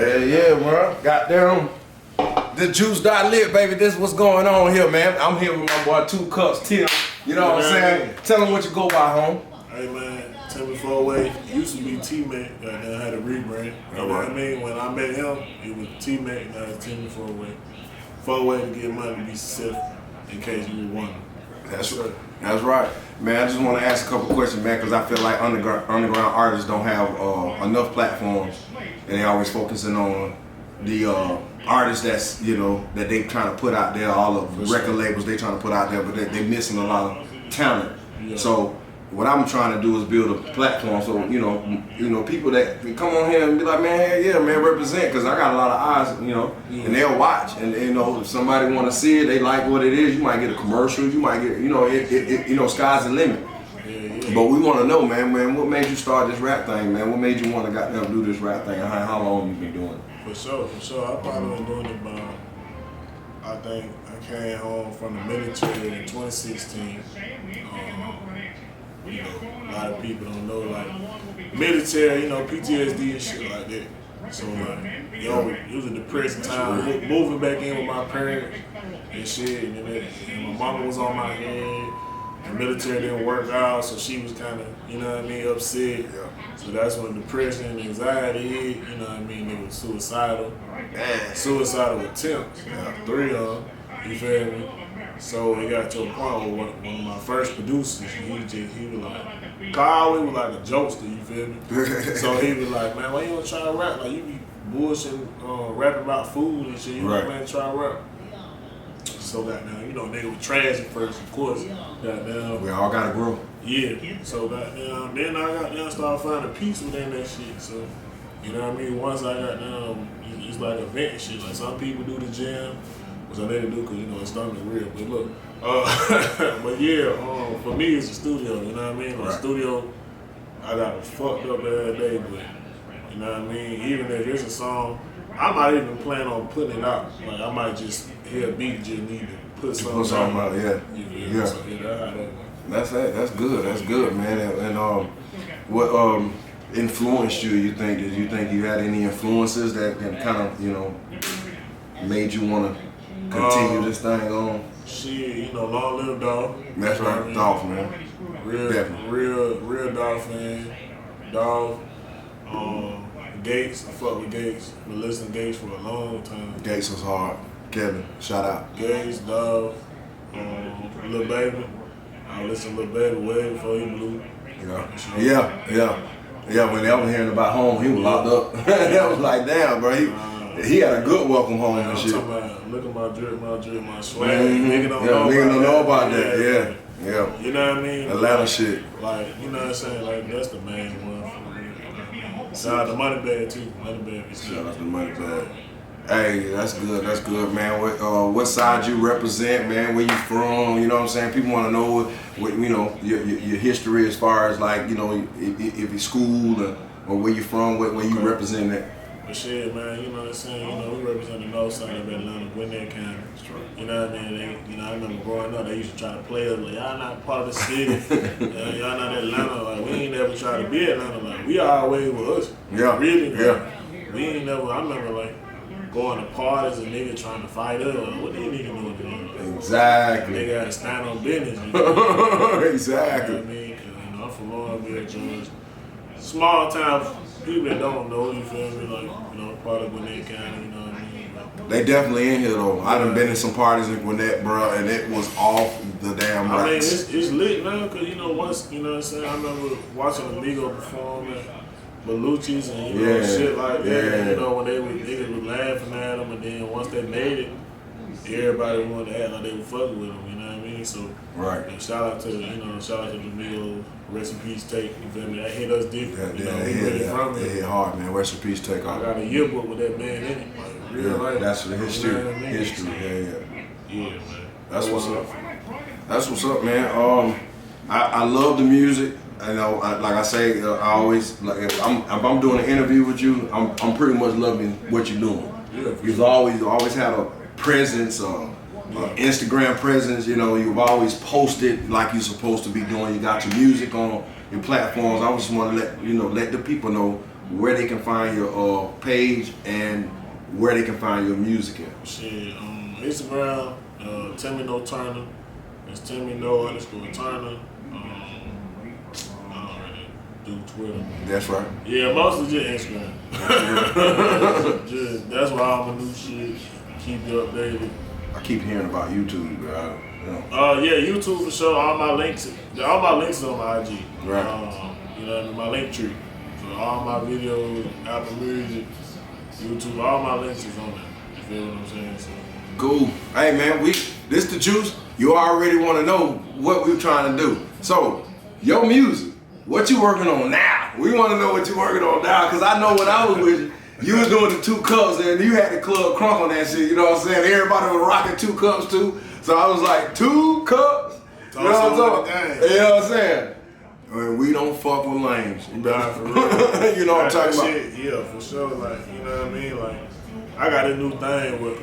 Yeah, bro. Goddamn. The juice.lit, baby. This is what's going on here, man. I'm here with my boy 2 Cups Tim. You know what I'm saying? Tell him what you go by, home. Hey, man. Timmy Four-Way. Used to be T-Mac. Goddamn, had a rebrand. You know what I mean? When I met him, it was T-Mac. Now it's Timmy Four-Way. Four-Way to get money to be safe in case you were wondering. That's right. That's right. Man, I just want to ask a couple questions, man, because I feel like underground artists don't have enough platforms, and they always focusing on the artists that's, you know, that they trying to put out there, all of the record labels they trying to put out there, but they missing a lot of talent. Yeah. So what I'm trying to do is build a platform so, you know, people that can come on here and be like, man, hey, yeah, man, represent, because I got a lot of eyes, you know, and they'll watch, and you know, if somebody want to see it, they like what it is, you might get a commercial, you might get, you know, you know, sky's the limit. But we want to know, man, what made you start this rap thing, man? What made you want to goddamn do this rap thing? How long you been doing it? For sure. I've probably been doing it about, I think I came home from the military in 2016. You know, a lot of people don't know, like, military, you know, PTSD and shit like that. So, like, yo, it was a depressing time. Moving back in with my parents and shit, and my mama was on my head. The military didn't work out, so she was kind of, you know what I mean, upset. Yeah. So that's when depression and anxiety hit, you know what I mean, it was suicidal. Suicidal attempts, 3 of them, you feel me? So it got to a point where one of my first producers, he was like, Carl, he was like a jokester, you feel me? So he was like, man, why you don't try to rap? Like, you be bullshitting, rapping about food and shit, you like, man, try to rap. So goddamn, you know, nigga was trash at first, of course. Goddamn. We all gotta grow. Yeah. So goddamn, then I goddamn started finding peace within that shit. So, you know what I mean? Once I got down, it's like a vent and shit. Like some people do the gym, which I never do because, you know, it's stomach real. But look, but yeah, for me it's the studio, you know what I mean? Like studio, I got a fucked up every day, but you know what I mean? Even if it's a song, I might even plan on putting it out. Like I might just hear a beat, just need to put something out. Yeah. So, That's it. That's good. That's good, man. And what influenced you? You think? Did you think you had any influences that kind of, you know, made you want to continue this thing on? Shit, you know, long live Dolph. That's right, Dolph, man. Real Dolph fan. Dolph. Gates, I fuck with Gates. Been listening to Gates for a long time. Gates was hard. Kevin, shout out. Gates, Dolph, Lil Baby. I listened to Lil Baby way before he blew. Yeah. When they was hearing about home, he was locked up. That was like, damn, bro. He had a good welcome home and shit. I'm talking about, look at my drip, my swag. Nigga don't know about that. Yeah. You know what I mean? Atlanta shit. Like, you know what I'm saying? Like, that's the main one for me. Shout out to Moneybag too. Shout out to Moneybag. Hey, that's good, man. What side you represent, man? Where you from? You know what I'm saying? People want to know what you know your history as far as, like, you know, if it's school or where you from, where you represent that. But shit, man, you know what I'm saying? You know, we represent the north side of Atlanta, Gwinnett County. You know what I mean? I remember growing up, they used to try to play us like, y'all not part of the city. Y'all not Atlanta. Like, we ain't never try to be Atlanta. Like, we always with us. Yeah. Really? Yeah. We ain't never, I remember, like, going to parties and niggas trying to fight us. Like, what these niggas doing? Exactly. They got to stand on business. You know? Exactly. You know what I mean? You know, I'm from Lawrenceville, Georgia. Small town. People that don't know, you feel me, like, you know, part of Gwinnett County, you know what I mean? Like, they definitely in here, though. I done been in some parties in Gwinnett, bro, and it was off the damn rocks. I mean, it's lit now, because, you know, once, you know what I'm saying, I remember watching Amigo perform at Bellucci's and, you know, shit like that. And, you know, when niggas was laughing at them, and then once they made it, everybody wanted to act like they were fucking with them, you know what I mean? So, and shout out to the Amigo. Rest in peace, Take. You feel me? That hit us different. You know, he really from it. It hit hard, man. Rest in peace, Take. I got a yearbook with that man in it. Like, real life. That's the history. You know what I mean? History. Yeah, man. That's what's up. That's what's up, man. I love the music. You know, like I say, I always, like, if I'm doing an interview with you, I'm pretty much loving what you're doing. You've always had a presence. Instagram presence, you know, you've always posted like you're supposed to be doing. You got your music on your platforms. I just want to let the people know where they can find your page and where they can find your music at. Shit, Instagram, Timmy No Turner. It's Timmy No _ Turner. I don't really do Twitter. That's right. Yeah, mostly just Instagram. That's where all my new shit. Keep you updated. I keep hearing about YouTube, bro. Yeah, YouTube for sure. All my links is on my IG. Right. You know, my link tree. So all my videos, Apple Music, YouTube, all my links is on there. You feel what I'm saying? So. Cool. Hey man, this the juice. You already want to know what we're trying to do. So, your music, what you working on now? We want to know what you working on now, because I know when I was with you, you was doing the 2 cups and you had the club crunk on that shit, you know what I'm saying? Everybody was rocking 2 cups too. So I was like, 2 cups? You know what I'm talking? You know what I'm saying? I mean, we don't fuck with lames. Nah, for real. You know what I'm talking about? Shit, yeah, for sure. Like, you know what I mean? Like, I got a new thing but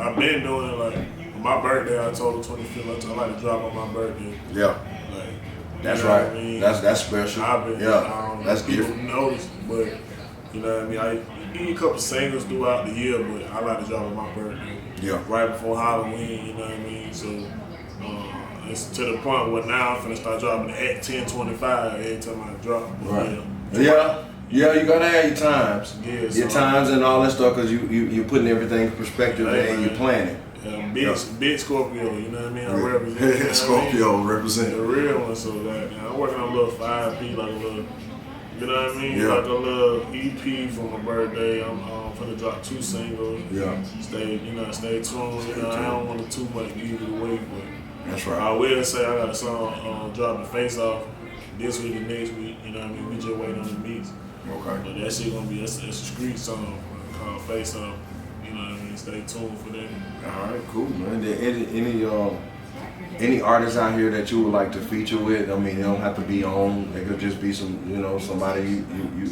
I've been doing it, like, on my birthday, I told the 25th, I like to drop on my birthday. Yeah. Like, that's you know right. What I mean? That's special. That's people different. notice, but you know what I mean. I do a couple singles throughout the year, but I like to drop on my birthday. Yeah. Right before Halloween, you know what I mean. So it's to the point where now I'm finna start dropping at 10:25 every time I drop. Right. Yeah. Yeah, you gotta have your times. Yeah, your times and all that stuff, because you're putting everything in perspective and you're planning. Big Scorpio, you know what I mean? I represent. Scorpio represent. The real one, so that I'm working on a little 5P, like a little, you know what I mean? Yeah. Like a little EP for my birthday. I'm finna drop 2 singles. Yeah. Stay tuned. You know, I don't want to too much give it away, but that's right. I will say I got a song dropping Face Off this week and next week. You know what I mean? We just waiting on the beats. Okay. But that shit gonna be it's a street song called Face Off. You know what I mean? Stay tuned for that. All right, cool, man. Any artists out here that you would like to feature with? I mean, they don't have to be on. They could just be somebody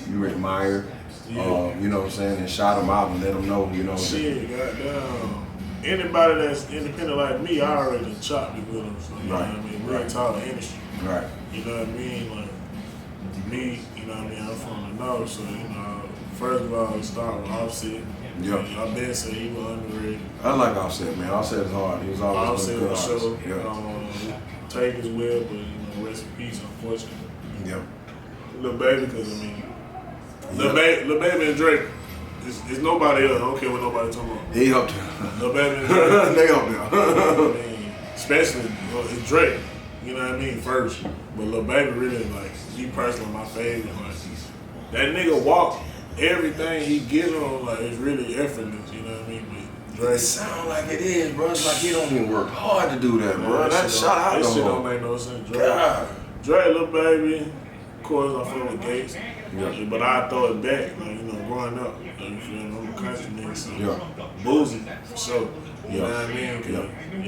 you admire. Yeah. You know what I'm saying? And shout them out and let them know. You know. Shit, goddamn. Anybody that's independent like me, I already chopped it with them. So, you know what I mean? We're a tall industry. Right. You know what I mean? Like me, you know what I mean? I'm from the north, so you know. First of all, start with Offset. Yeah. I've been saying he was underrated. I like Offset, man. Offset is hard. He was always Offset a good was artist. sure. Yeah. Take his will, but you know, rest in peace, unfortunately. Yeah. Lil Baby, because I mean, Lil Baby and Drake, it's nobody else. I don't care what nobody talking about. He up there. Lil Baby and Drake. They up there. I mean, especially it's Drake. You know what I mean? First, but Lil Baby really like me personally my favorite. Like that nigga walk everything he get on like it's really effortless. You know what I mean? But Drake, It sound like it is, bro. It's like he don't even work hard to do that, bro. That shout out that to shit him. don't make no sense. God. Lil Baby, of course I fuck with Gates. Yeah. But I throw it back, like, you know, growing up. Like, you feel me? I'm a country nigga, so Yeah. Boozy, for sure. You know Yeah. what I mean? 'Cause, you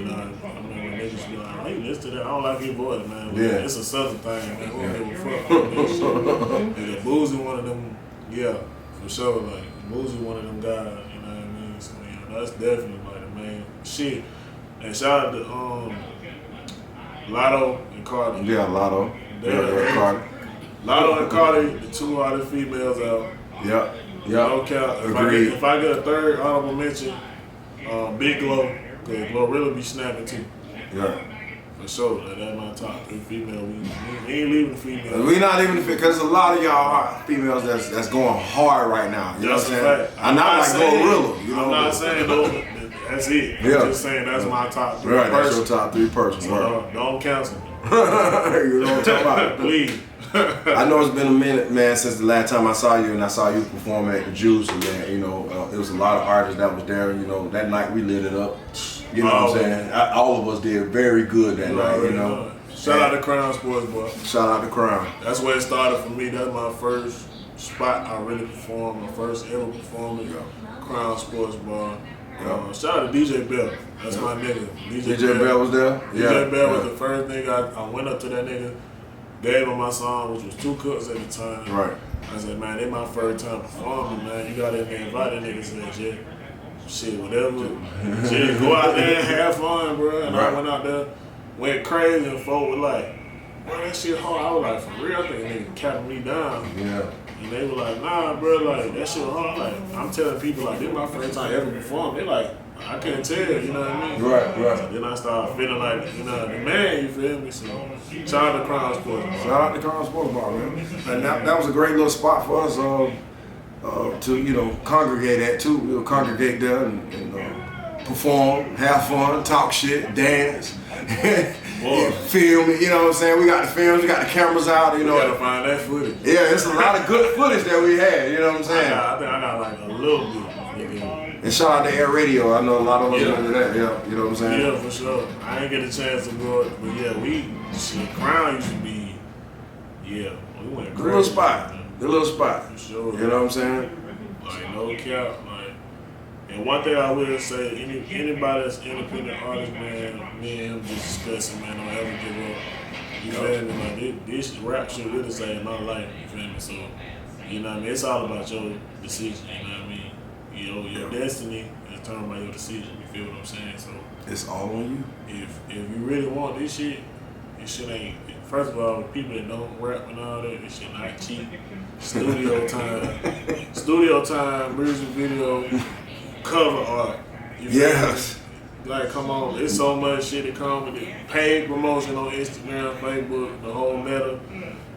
know, I mean, when niggas be like, oh, you listen to that? I don't like his voice, man. Yeah. It's a southern thing, man. We don't give a fuck about that shit. And the Boozy one of them, yeah, for sure. Like, Boozy one of them guys, you know what I mean? So, yeah, that's definitely, like, the main shit. And shout out to, Lotto and Cardi. Yeah, Lotto. Yeah, Cardi. Lotto and Cardi, the 2 hottest females out. Yeah. Yeah. No cap. Agreed. If I get a third honorable mention, Big Glow, because Glow really be snapping too. Yeah. For sure. Like, that's my top 3 female. We ain't leaving the female. We not even because a lot of y'all are females that's going hard right now. You That's know a what I'm saying? fact. I'm not like Glorilla. You know I'm not saying though. That's it. I'm Yeah. just saying that's my top 3 Right, that's person. your top 3 person. So, Right. don't cancel me. You know what I'm talking about? Please. I know it's been a minute, man, since the last time I saw you, and I saw you perform at the Juice, and man, you know, it was a lot of artists that was there. You know, that night we lit it up. You know what I'm saying? All of us did very good that night. You know. Shout out to Crown Sports, boy. Shout out to Crown. That's where it started for me. That's my first spot I really performed. My first ever performance. Yeah. Crown Sports Bar. Yeah. Shout out to DJ Bell. That's my nigga. DJ Bell was there. DJ Bell was the first nigga I went up to that nigga, gave him my song, which was 2 cups at the time. Right. I said, man, this my first time performing, man. You got in there and invite that nigga to that shit. Shit, whatever. Just go out there and have fun, bro. And I went out there, went crazy, and folk were like, bro, that shit hard. I was like, for real, I think a nigga capping me down. Yeah. And they were like, nah, bro, like, that shit hard. Like, I'm telling people, like, this my first time ever perform. They like, I couldn't tell, you know what I mean? Right. So then I started feeling like, you know, the man, you feel me? So, shout out to Crown Sports. Shout out to Crown Sports Bar, man. And that was a great little spot for us to, you know, congregate at too. We'll congregate there and perform, have fun, talk shit, dance, film it, you know what I'm saying? We got the films, we got the cameras out, you know. You gotta find that footage. Yeah, it's a lot of good footage that we had, you know what I'm saying? I think I got like a little bit. And shout out to Air Radio. I know a lot of us do that, yeah, you know what I'm saying? Yeah, for sure. I ain't get a chance to go, but yeah, Crown used to be, we went The crazy. little spot. For sure. You know what I'm saying? Like, no cap, like, and one thing I will say, anybody that's independent artist, man, me and him just discussing, man, don't ever give up. You feel me? Like, this rap shit really saved my life, you feel me? So, you know what I mean? It's all about your decision, you know what I mean? Your destiny is determined by your decision, you feel what I'm saying? So, It's all on you. if you really want this shit ain't, first of all, people that don't rap and all that, this shit not cheap. Studio time, music video, cover art. You feel Yes. me? Like, come on, there's so much shit that come with it. Paid promotion on Instagram, Facebook, the whole meta.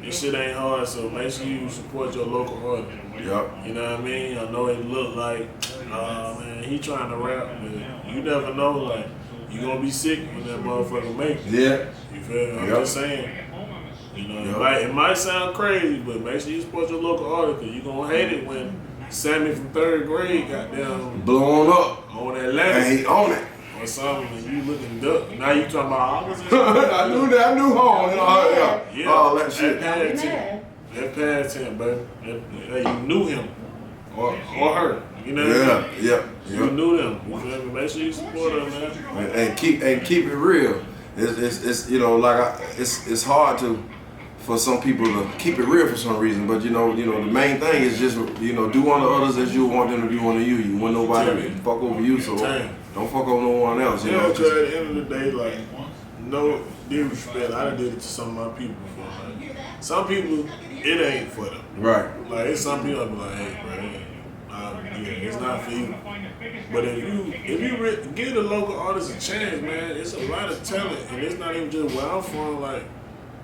This shit ain't hard, so make sure you support your local artist. Yep. You know what I mean? I know it look like, man, he trying to rap, but you never know, like, you gonna be sick when that motherfucker make it. Yeah. You feel me? I'm Yep. just saying. You know, Yep. it might sound crazy, but make sure you support your local artist, because you gonna hate it when Sammy from 3rd grade goddamn Blowing up. on that And ladder he on it. or something, and you looking duck. Now you talking about opposite. I knew that. I knew home. You know, Yeah, all that shit. pad tent. That pad tent, baby. You knew him or her. You know what I mean? Yeah. You knew them. You feel me? Make sure you support them, man. And keep it real. It's you know, like it's hard for some people to keep it real for some reason. But you know the main thing is just do unto others as you want them to do unto you. You want nobody to fuck over you, so don't fuck over no one else. You know, because at the end of the day, like, no disrespect, I done did it to some of my people before. Like, some people, it ain't for them. right. Like, it's some people that be like, hey, bro, it's not for you. But if you give the local artists a chance, man, it's a lot of talent, and it's not even just where I'm from. Like,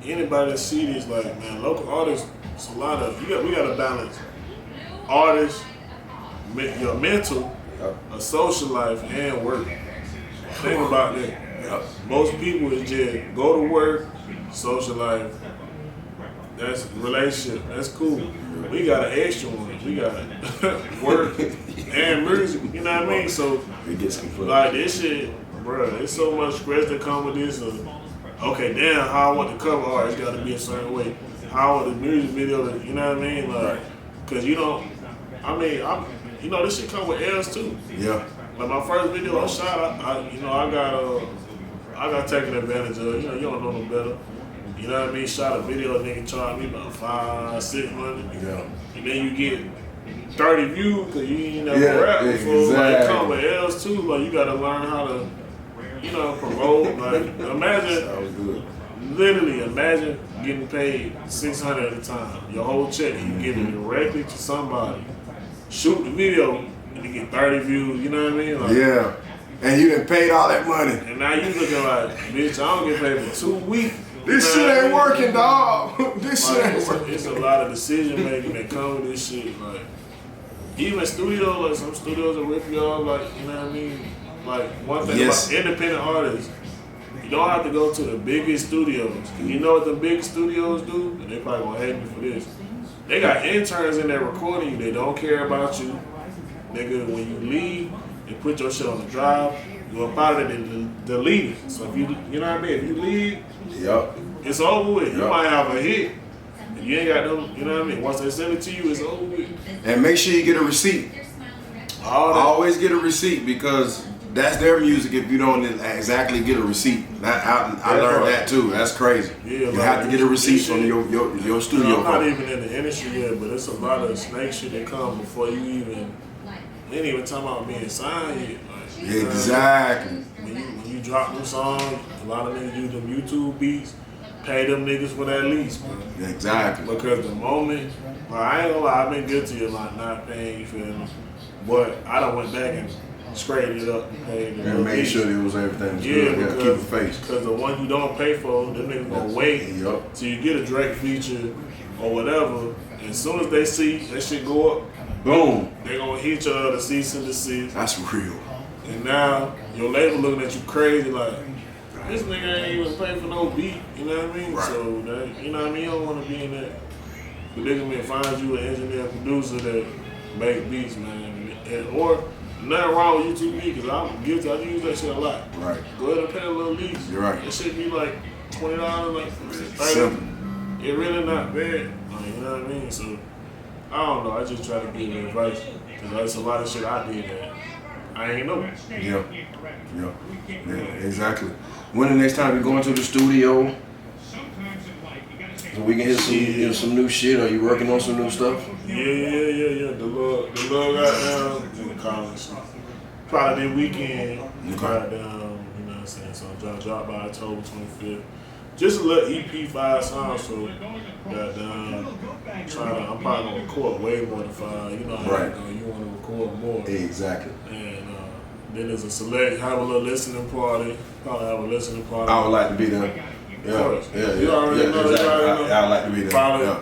anybody that see this, like, man, local artists, it's a lot of we got to balance artists, your mental, a social life, and work. Think about that. Most people is just go to work, social life. That's relationship. That's cool. We got an extra one. We got work and music. You know what I mean? So, It gets confusing. like, this shit, bro, there's so much stress that come with this. Okay, damn, how I want the cover art, it's got to be a certain way. How I want the music video, you know what I mean? Like, because this shit come with L's too. Yeah. Like, my first video I shot, I got taken advantage of. You don't know no better. You know what I mean? Shot a video, nigga charged me about $500-$600. Yeah. And then you get 30 views because you ain't never rap before. Exactly. Like, come with L's too. Like, you gotta learn how to, promote. Like, imagine getting paid $600 at a time. Your whole check, you give it directly to somebody. Shoot the video and you get 30 views. You know what I mean? Like, Yeah. And you done paid all that money. and now you looking like, bitch, I don't get paid for 2 weeks. This shit ain't working, dog. This shit ain't working. It's a lot of decision making that come with this shit. Like, even studios, like some studios will rip y'all, like, you know what I mean? Like, one thing about independent artists, you don't have to go to the biggest studios. You know what the big studios do? And they probably gonna hate me for this. They got interns in there recording you. They don't care about you. Nigga, when you leave, they put your shit on the drive. You up out of it and delete it. So if you know what I mean? If you leave, Yup. it's over with. You Yep. might have a hit. If you ain't got them, you know what I mean? Once they send it to you, it's over with. And make sure you get a receipt. All that. Always get a receipt because that's their music if you don't exactly get a receipt. I learned that too. That's crazy. Yeah, you like, have to get a receipt this from shit- your studio. I'm not folks. even in the industry yet, but it's a lot of snake shit that come before you even. We ain't even talking about being signed yet. Like, Exactly. When you drop them songs, a lot of niggas use them YouTube beats. pay them niggas for that lease, bro. Exactly. Because the moment, well, I ain't gonna lie, I've been guilty of like not paying, you feel me? But I done went back and scraped it up and paid the And made lease. sure there was everything was Yeah, good. because, Keep it face. because the one you don't pay for, them niggas gonna wait Yup. till you get a Drake feature or whatever. And as soon as they see that shit go up, Boom. they gonna hit your other cease and desist. That's real. And now your label looking at you crazy like, this nigga ain't even pay for no beat. You know what I mean? Right. So that, you know what I mean? You don't want to be in that predicament. Find you an engineer, producer that make beats, man. Or nothing wrong with YouTube because I'm guilty. I use that shit a lot. Right. Go ahead and pay a little lease. You're right. That shit be like $20, like $30. Simple. It really not bad. Like, you know what I mean? So I don't know. I just try to give advice because there's a lot of shit I did that I ain't know. Yeah. Yeah, exactly. When the next time you go into the studio, so we can hear some new shit? Are you working on some new stuff? Yeah. The little goddamn college. Probably this weekend. Goddamn, you know what I'm saying? So I'm trying to drop by October 25th. Just a little EP 5 songs, so goddamn, I'm probably gonna record way more than 5. You know how Right. you want to record more. Exactly. And then there's a select, have a little listening party. Probably have a listening party. I would like to be there. Yeah, course. yeah, You already know that, exactly. you already know. I'd like to be there. Probably, Yeah.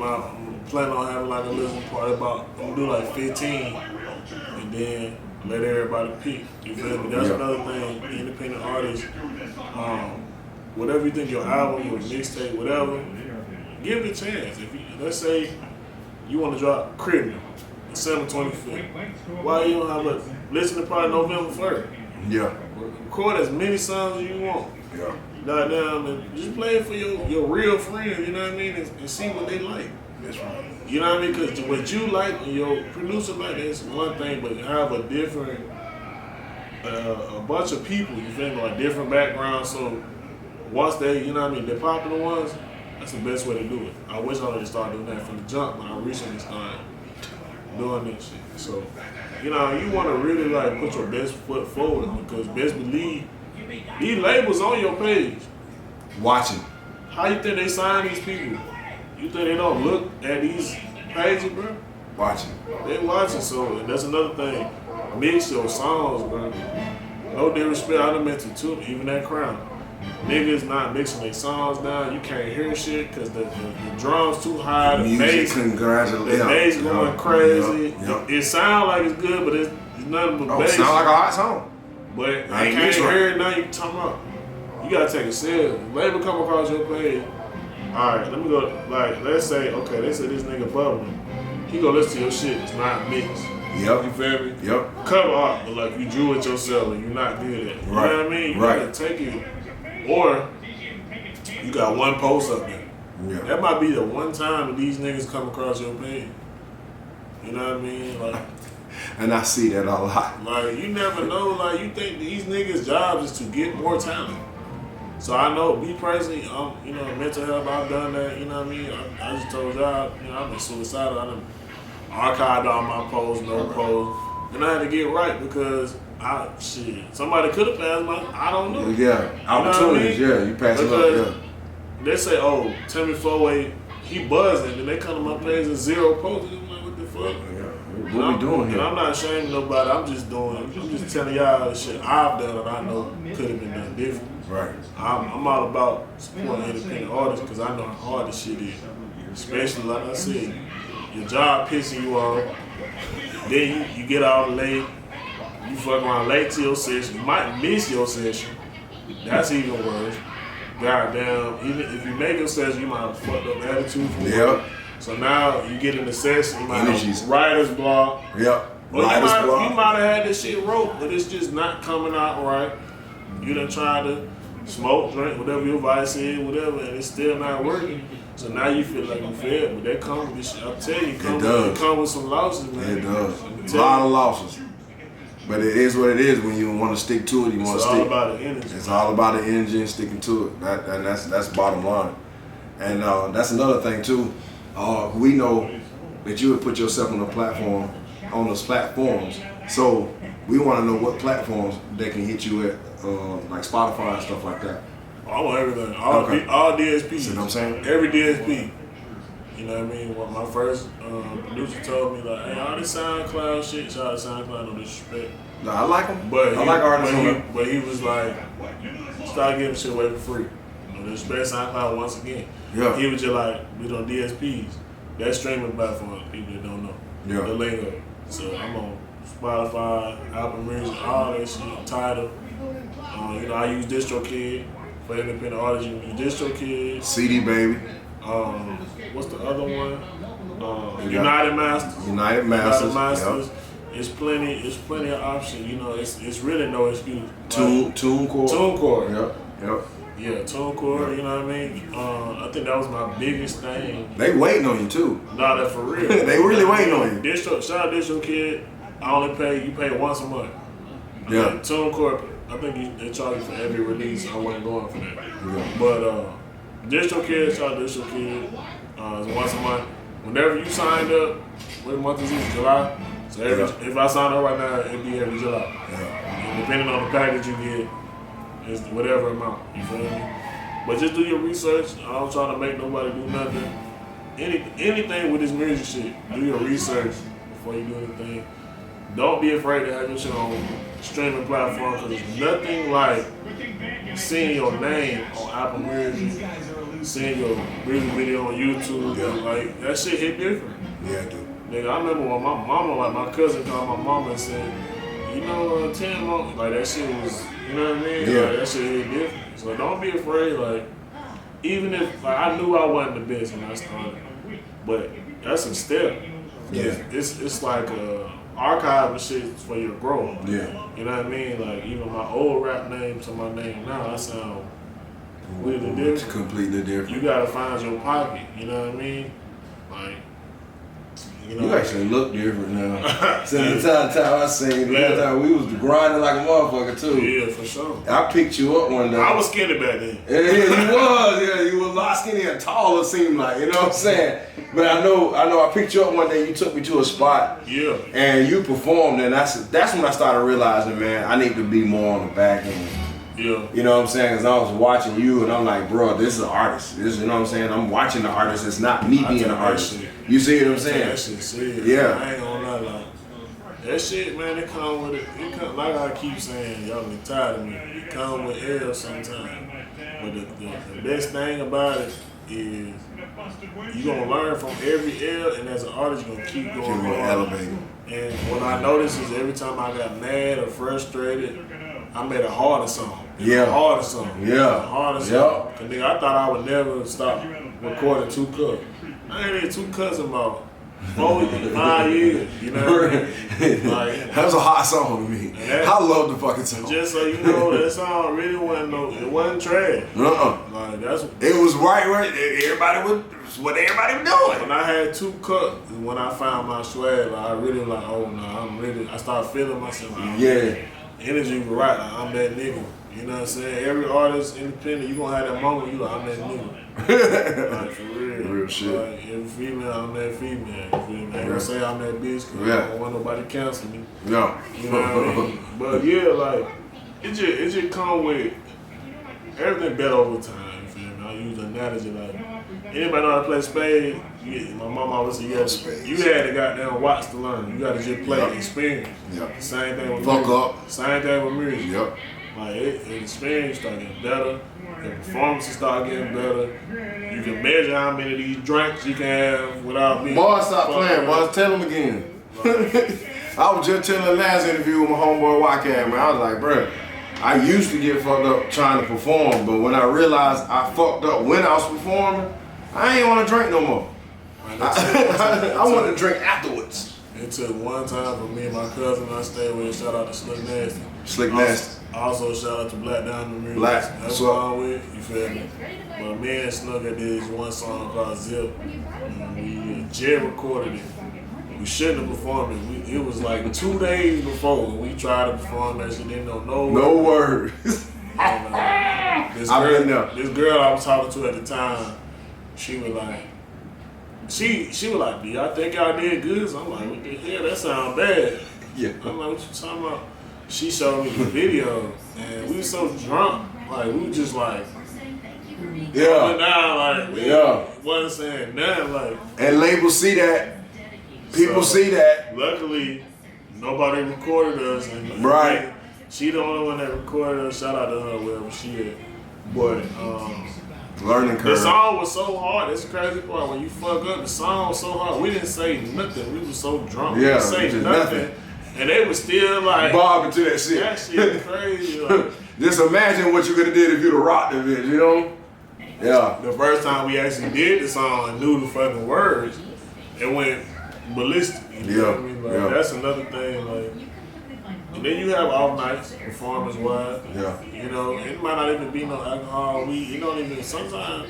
I'm planning on having like a listening party about, I'm gonna do like 15, and then let everybody pick. You feel me? That's Yeah. another thing, independent artists, whatever you think your album, your mixtape, whatever, give it a chance. If you, let's say you want to drop Crib December 25th, why you don't have a listening party November 1st? Yeah. Record as many songs as you want. Yeah. Goddamn, and just play it for your real friends, you know what I mean, and see what they like. That's right. You know what I mean? Because what you like and your producer like is one thing, but have a different, a bunch of people, you feel me, like different backgrounds. So once they, you know what I mean, the popular ones, that's the best way to do it. I wish I would have started doing that from the jump, but I recently started doing this shit. So, you know, you want to really like put your best foot forward because best believe these labels on your page. Watching. How you think they sign these people? You think they don't look at these pages, bro? Watching. They watching, so and that's another thing. Mix your songs, bro. No disrespect, I done mentioned too, even that Crown. Niggas not mixing their songs down. You can't hear shit because the drums too high, the Music, bass, congratulations. the bass going crazy. Yep. It sound like it's good, but it's nothing but Oh, bass. sound like a hot song. But I ain't can't mixed right. hear it now. You talking about? You gotta take it serious. Label come across your page. All right, let me go. Like, let's say, okay, they say this nigga bubbling. He go listen to your shit. It's not mixed. Yep. You feel me? Yep. Cover art, but like you drew it yourself and you're not good at it. You Right. know what I mean? You Right. gotta take it. Or you got one post up there. Yeah. That might be the one time that these niggas come across your page. You know what I mean? And I see that a lot. Like you never know. Like you think these niggas' jobs is to get more talent. So I know, me personally, you know, mental health, I've done that. You know what I mean? I just told y'all, you know, I've been suicidal. I done archived all my posts, no posts, and I had to get right because somebody could have passed my. I don't know. Yeah. Opportunities. You know what I mean? Yeah. You pass it Because up. they say, oh, Timmy Foway, he buzzing, and they come to my page and 0 posts. I'm like, what the fuck? Yeah. What we doing And here? I'm not ashamed of nobody. I'm just telling y'all the shit I've done that I know could have been done different. Right. I'm all about supporting independent artists because I know how hard this shit is. Especially, like I said, your job pissing you off. Then you get out late. You fuck around late to your session. You might miss your session. That's even worse. Goddamn, even if you make a session, you might have a fucked up attitude from Yep. work. So now you get in the session, you might Energies. have writer's block. Yep. Or Writer's you block. might have had this shit wrote, but it's just not coming out right. You done tried to smoke, drink, whatever your vice is, whatever, and it's still not working. So now you feel like you failed, but that comes with this shit. I'm telling you, it comes with some losses, man. It does. I'm A telling lot you. of losses. But it is what it is when you want to stick to it. You want It's to all stick. about the energy. It's all about the energy and sticking to it. And that's bottom line. And that's another thing too. We know that you would put yourself on those platforms. So we want to know what platforms they can hit you at, like Spotify and stuff like that. I'm on everything. All DSPs. See what I'm saying? Every DSP. You know what I mean? When my first producer told me, like, hey, all this SoundCloud shit, shout out to SoundCloud, no disrespect. No, I like them. But I like artists on there. but he was like, start giving shit away for free. You know, disrespect SoundCloud once again. Yeah. He was just like, we on DSPs. That streaming platform, people that don't know. Yeah. The lingo. So I'm on Spotify, Apple Music, all that shit, Tidal. You know, I use DistroKid. For independent artists, you use DistroKid. CD Baby. What's the other one? You United Masters. United Masters. Masters. It's plenty of options. You know, it's really no excuse. TuneCore. TuneCore. Yep. Yeah, TuneCore. You know what I mean? I think that was my biggest thing. They waiting on you too. Nah, that for real. They really waiting on you. Shout out DistroKid. I only pay once a month. Yeah. TuneCore. I think they charge you for every release. I wasn't going for that. Yeah. But DistroKid, shout out DistroKid. It's once a month. Whenever you signed up, what month is it? July. So if I sign up right now, it'd be every July. Yeah. And depending on the package you get, it's whatever amount. You feel me? But just do your research. I don't try to make nobody do nothing. Anything with this music shit, do your research before you do anything. Don't be afraid to have your shit on streaming platforms, because there's nothing like seeing your name on Apple Music, seeing your music video on YouTube. Like, that shit hit different. Yeah, dude. Nigga, I remember when my mama, like my cousin called my mama and said, you know, Tim, like that shit was, you know what I mean? Yeah. Like, that shit hit different. So don't be afraid, like, even if, like, I knew I wasn't the best when I started, but that's a step. Yeah. It's like archiving shit for your growth. Yeah. You know what I mean? Like, even my old rap name to my name now, I sound completely It's different. completely different. You gotta find your pocket, you know what I mean? Like, you know. You actually look different now. Since the time I seen you, the time we was grinding like a motherfucker too. Yeah, for sure. I picked you up one day. I was skinny back then. Yeah, you was. Yeah, you was a lot skinnier and taller, seemed like. You know what I'm saying? But I know. I picked you up one day. You took me to a spot. Yeah. And you performed, and that's when I started realizing, man, I need to be more on the back end. Yeah. You know what I'm saying? Because I was watching you, and I'm like, bro, this is an artist. This, you know what I'm saying? I'm watching the artist. It's not me being an artist. You see what I'm saying? That shit serious. Yeah. I ain't gonna lie, like, that shit, man, it come with it. It come, like I keep saying, y'all get tired of me. It come with L sometimes. But the best thing about it is you gonna learn from every L, and as an artist, you gonna keep going. Keep on elevating. And what I noticed is every time I got mad or frustrated, I made a harder song. Yeah. A harder song. Yeah. A harder song. Yeah. Cause nigga, I thought I would never stop recording 2 cuts. I ain't had 2 cuts in about 5 years. You know what I mean? Like, That was a hot song to me. I love the fucking song. just so you know, that song really wasn't it wasn't trash. Like, that's It was right. Everybody was what everybody was doing. when I had 2 cuts. When I found my swag, like, I really like, oh no, I started feeling myself. Yeah. Energy was right. Like, I'm that nigga. You know what I'm saying? Every artist, independent, you gonna have that moment. You like, I'm that nigga. Like, for real. Real shit. Like, every female, I'm that female. You feel me? I ain't gonna say I'm that bitch because Yeah. I don't want nobody to cancel me. No. You know what I mean? But yeah, like, it just come with everything better over time. You feel me? I use an analogy like, anybody know how to play spades? My mom always said, you had to goddamn watch to learn. You gotta just play experience. Yep. Same thing with Fuck music. up. Same thing with music. Yep. Like, the experience start getting better. The performances start getting better. You can measure how many of these drinks you can have without being. Boy, stop fucked playing. up. Boy, tell him again. I was just telling the last interview with my homeboy Wycam, man. I was like, bruh, I used to get fucked up trying to perform, but when I realized I fucked up when I was performing, I ain't want to drink no more. I want to drink afterwards. It took one time for me and my cousin I stayed with. Shout out to Slick Nasty. Slick Nasty. Also shout out to Black Diamond Music. Black. That's What's what up? I'm with. You feel me? But me and Snooker did this one song called Zip. And we Jay recorded it. We shouldn't have performed it. It was like 2 days before we tried to perform that shit. Didn't know no No word. And, this I've girl, been there. This girl I was talking to at the time, she was like, she was like, do y'all think y'all did good? So I'm like, what the hell? That sound bad. Yeah. I'm like, what you talking about? She showed me the video, and we were so drunk, like we were just like Yeah. Now, like, Yeah. wasn't saying nothing, like. And labels see that. People So, see that. Luckily, nobody recorded us. And Right. She the only one that recorded us. Shout out to her, wherever she at. But, Learning the curve. song was so hard. That's the crazy part. When you fuck up, the song was so hard. We didn't say nothing. We was so drunk. We Yeah, didn't say just nothing. nothing. And they was still like, Bobbing to that shit. that shit crazy. Like, Just imagine what you could have did if you'd have rocked the bitch, you know? Yeah. the first time we actually did the song and knew the fucking words, it went ballistic. You know what I mean? Like, Yeah. that's another thing. Like, and then you have off nights, performance wise. Yeah. You know, it might not even be no alcohol. You don't even, sometimes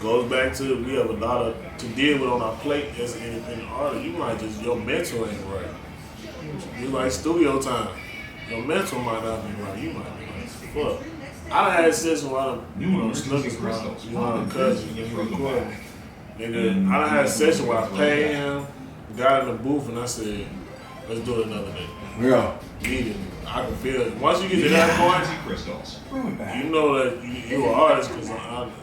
goes back to we have a lot to deal with on our plate as an independent artist. You might just, your mental ain't right. You like studio time. Your mental might not be right. You might be like, fuck. I done had sessions where I'm, snookers around, you know, cousins, and recording. Nigga, I done had a session where I paid him, got in the booth, and I said, let's do it another day. Yeah. Immediately. I can feel it. Once you get to that point, you know that you're an artist, because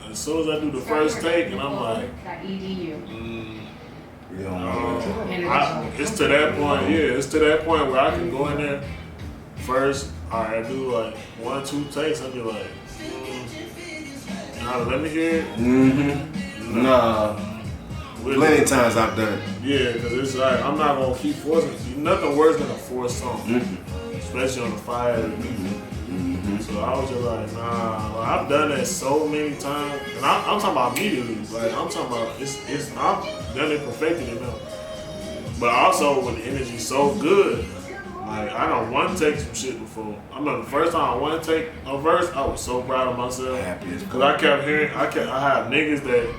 as soon as I do the first take, and I'm like, it's to that point, it's to that point where I can go in there first, I do like 1, 2 takes, I'll be like, nah, let me hear it. Mm-hmm. Nah. Plenty of times I've done it. Yeah, because it's like, I'm not going to keep forcing. Nothing worse than a forced song, especially on the fire. So I was just like, nah, I've done that so many times. And I'm talking about immediately. Like, I'm talking about, I've done it, perfected it now. But also when the energy's so good, like, I don't want to take some shit before. I remember the first time I want to take a verse, I was so proud of myself. Happy as Because I kept hearing, I have niggas that,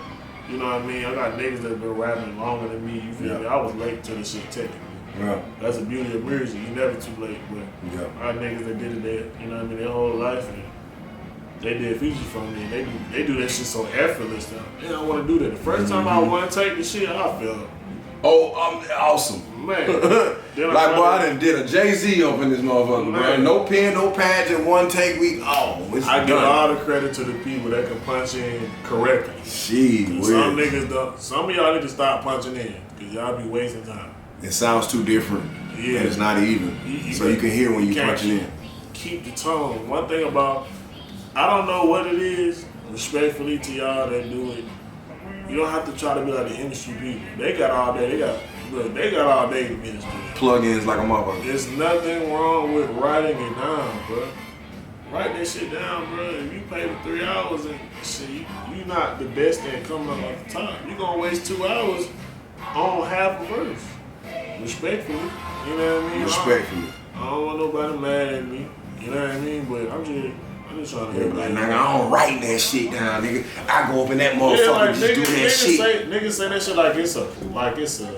you know what I mean? I got niggas that been rapping longer than me, you feel me? I was late to the shit technically. Yeah. That's the beauty of music. You never too late, but I got niggas that did it, you know what I mean, their whole life, and they did features from me, and they do that shit so effortless now. They don't want to do that. The first time I want to take the shit, I felt, awesome. man. Like, boy, I done did a Jay-Z up in this motherfucker, man. No pen, no pageant, one take, I give all the credit to the people that can punch in correctly. Some niggas don't. Some of y'all need to stop punching in, because y'all be wasting time. It sounds too different. Yeah. And it's not even. So you can hear when you're punching in. Keep the tone. One thing about, I don't know what it is, respectfully to y'all that do it, you don't have to try to be like the industry people. They got all day. They got all day to be in the studio. Plug-ins like a motherfucker. There's nothing wrong with writing it down, bro. Write that shit down, bro. If you pay for 3 hours and shit, you not the best at coming up at the top. You gonna waste 2 hours on half a verse. Respectfully, you know what I mean? Respectfully. I don't want nobody mad at me, you know what I mean? But I'm just trying to help. Like, nigga, I don't write that shit down, nigga. I go up in that motherfucker and just do that shit. Niggas say that shit like it's a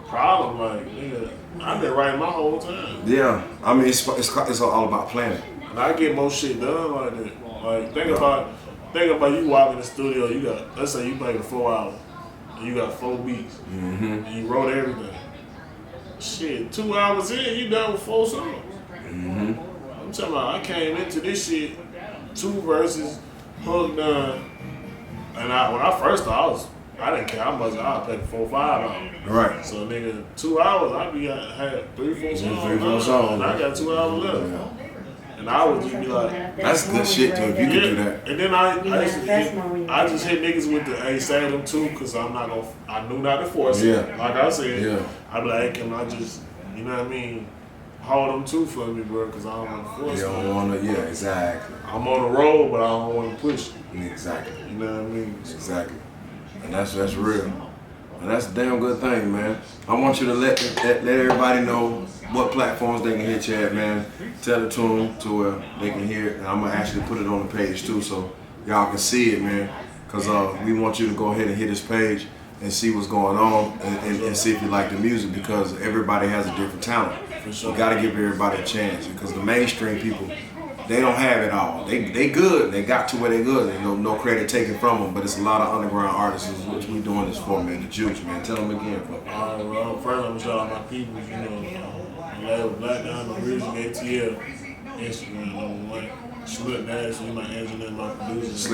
problem. Like, nigga, I've been writing my whole time. Yeah, I mean, it's all about planning. And I get more shit done like that. Like, think about you walk in the studio, you got, let's say you played for 4 hours, and you got 4 beats, and you wrote everything. Shit, 2 hours in, you done with 4 songs. I'm talking about, I came into this shit, 2 verses, hook done, and when I first started, I didn't care how much I played 4 or 5 hours. Right. So nigga, 2 hours, had 3, 4 songs. 3, 4 songs. And I got 2 hours left. Yeah. And I would just be like, that's good shit too, if you can do that. And then I just hit niggas with the, hey, say them too, because I knew not to force it. Like I said, I be like, hey, can I just, you know what I mean, hold them too for me, bro, because I don't want to force it. You don't want to, exactly. I'm on the road, but I don't want to push it. Exactly. You know what I mean? Exactly. And that's real. And that's a damn good thing, man. I want you to let everybody know what platforms they can hit you at, man. Tell it to them to where they can hear it. And I'm going to actually put it on the page too so y'all can see it, man. Because we want you to go ahead and hit this page and see what's going on and see if you like the music, because everybody has a different talent. You got to give everybody a chance, because the mainstream people, they don't have it all. They good. They got to where they good. There's no credit taken from them. But it's a lot of underground artists, which we doing this for, man. The Juice, man. Tell them again, fuck. Well, first I'm shout out my people. You know, Black Diamond Music, ATL, Instagram, #1. Slip Nash, you my engineer, my producer.